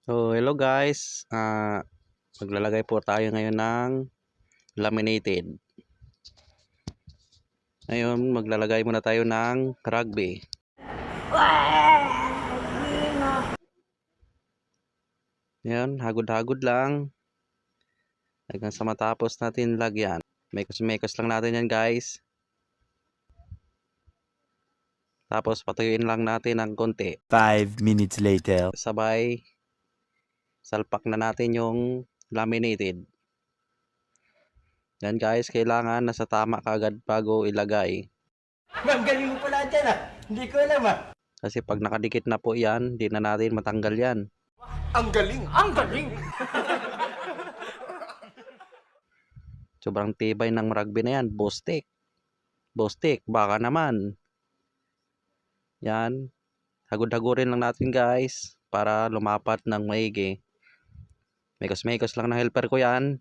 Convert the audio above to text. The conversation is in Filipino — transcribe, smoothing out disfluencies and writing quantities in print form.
So, hello guys. Maglalagay po tayo ngayon ng laminated. Ngayon, maglalagay muna tayo ng rugby. Yan, hagod-hagod lang. Hanggang sa matapos natin lagyan. Mekos-mekos lang natin yan guys. Tapos patuyuin lang natin ng konti. 5 minutes later. Sabay, salpak na natin yung laminated. Yan guys, kailangan nasa tama kagad bago ilagay. Ang galing mo pala dyan ah. Hindi ko alam ah. Kasi pag nakadikit na po yan, di na natin matanggal yan. Ang galing! Ang galing! Sobrang tibay ng rugby na yan. Bostik. Bostik, baka naman. Yan. Hagod-hagurin lang natin guys. Para lumapat ng maigi. Mekos-mekos lang na helper ko yan.